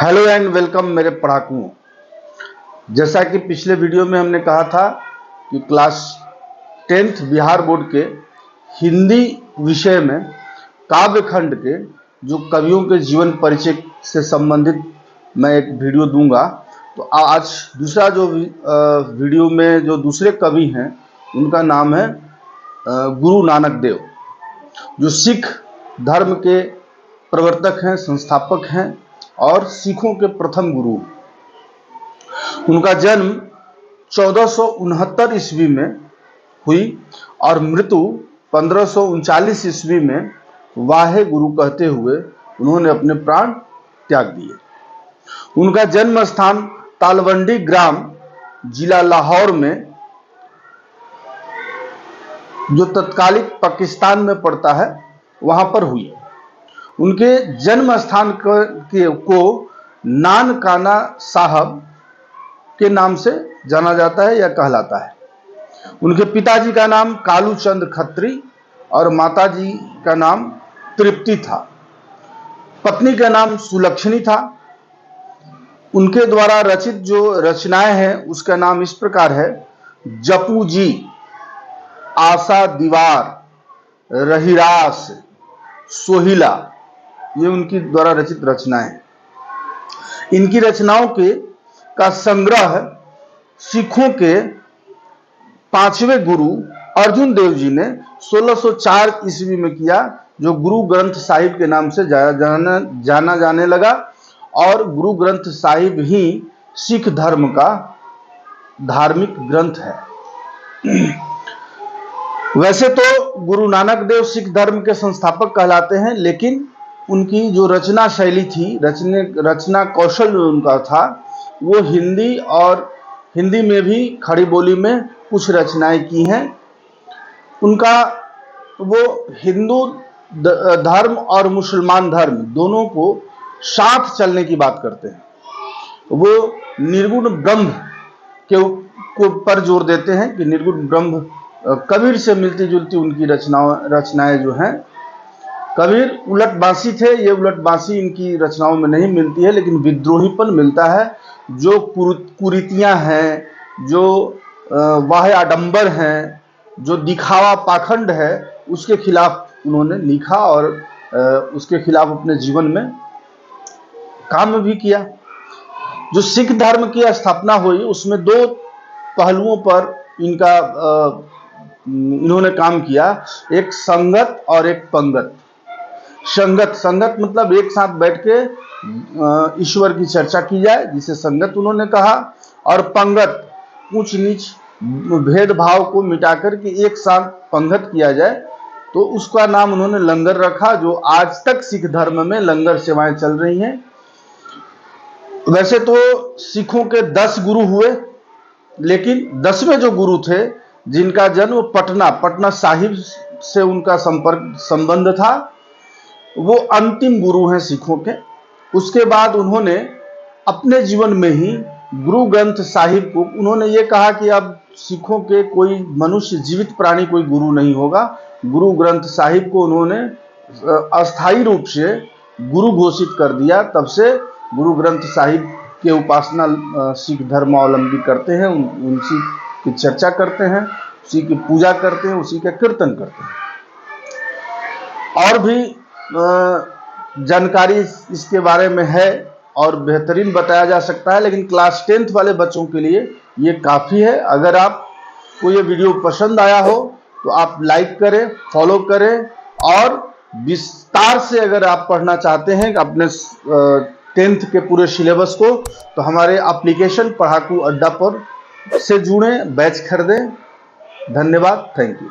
Hello and welcome मेरे पढ़ाकुओं। जैसा कि पिछले वीडियो में हमने कहा था कि क्लास 10th बिहार बोर्ड के हिंदी विषय में काव्य खंड के जो कवियों के जीवन परिचय से संबंधित मैं एक वीडियो दूंगा। तो आज दूसरा जो वीडियो में जो दूसरे कवि हैं उनका नाम है गुरु नानक देव, जो सिख धर्म के प्रवर्तक हैं, संस्थापक हैं और सिखों के प्रथम गुरु। उनका जन्म 1469 ईस्वी में हुई और मृत्यु 1539 ईस्वी में वाहे गुरु कहते हुए उन्होंने अपने प्राण त्याग दिए। उनका जन्म स्थान तालवंडी ग्राम, जिला लाहौर में, जो तत्कालिक पाकिस्तान में पड़ता है, वहां पर हुई। उनके जन्म स्थान को नानकाना साहब के नाम से जाना जाता है या कहलाता है। उनके पिताजी का नाम कालू चंद खत्री और माताजी का नाम तृप्ति था। पत्नी का नाम सुलक्षणी था। उनके द्वारा रचित जो रचनाएं हैं उसका नाम इस प्रकार है: जपू जी, आशा दीवार, रहीरास, सोहिला। ये उनकी द्वारा रचित रचनाएं हैं। इनकी रचनाओं का संग्रह सिखों के 5वें गुरु अर्जुन देव जी ने 1604 ईस्वी में किया, जो गुरु ग्रंथ साहिब के नाम से जाना जाने लगा। और गुरु ग्रंथ साहिब ही सिख धर्म का धार्मिक ग्रंथ है। वैसे तो गुरु नानक देव सिख धर्म के संस्थापक कहलाते हैं, लेकिन उनकी जो रचना शैली थी, रचना कौशल जो उनका था, वो हिंदी में भी खड़ी बोली में कुछ रचनाएं की हैं। उनका वो हिंदू धर्म और मुसलमान धर्म दोनों को साथ चलने की बात करते हैं। वो निर्गुण ब्रह्म को पर जोर देते हैं कि निर्गुण ब्रह्म, कबीर से मिलती जुलती उनकी रचनाएं जो हैं। कबीर उलटबांसी थे, ये उलटबांसी इनकी रचनाओं में नहीं मिलती है, लेकिन विद्रोहीपन मिलता है। जो कुरीतियां हैं, जो वाह आडंबर हैं, जो दिखावा पाखंड है, उसके खिलाफ उन्होंने लिखा और उसके खिलाफ अपने जीवन में काम भी किया। जो सिख धर्म की स्थापना हुई उसमें दो पहलुओं पर इन्होंने काम किया, एक संगत और एक पंगत। संगत मतलब एक साथ बैठ के ईश्वर की चर्चा की जाए, जिसे संगत उन्होंने कहा। और पंगत, ऊंच नीच भेदभाव को मिटाकर के एक साथ पंगत किया जाए, तो उसका नाम उन्होंने लंगर रखा, जो आज तक सिख धर्म में लंगर सेवाएं चल रही हैं। वैसे तो सिखों के 10 गुरु हुए, लेकिन 10वें जो गुरु थे, जिनका जन्म पटना साहिब से उनका संबंध था, वो अंतिम गुरु हैं सिखों के। उसके बाद उन्होंने अपने जीवन में ही गुरु ग्रंथ साहिब को उन्होंने ये कहा कि अब सिखों के कोई मनुष्य, जीवित प्राणी कोई गुरु नहीं होगा। गुरु ग्रंथ साहिब को उन्होंने अस्थायी रूप से गुरु घोषित कर दिया। तब से गुरु ग्रंथ साहिब के उपासना सिख धर्मावलंबी करते हैं, उसी की चर्चा करते हैं, उसी की पूजा करते हैं, उसी का कीर्तन करते हैं। और भी जानकारी इसके बारे में है और बेहतरीन बताया जा सकता है, लेकिन क्लास 10th वाले बच्चों के लिए ये काफ़ी है। अगर आपको ये वीडियो पसंद आया हो तो आप लाइक करें, फॉलो करें, और विस्तार से अगर आप पढ़ना चाहते हैं अपने 10th के पूरे सिलेबस को, तो हमारे एप्लीकेशन पढ़ाकू अड्डा पर से जुड़ें, बैच खरीदें। धन्यवाद, थैंक यू।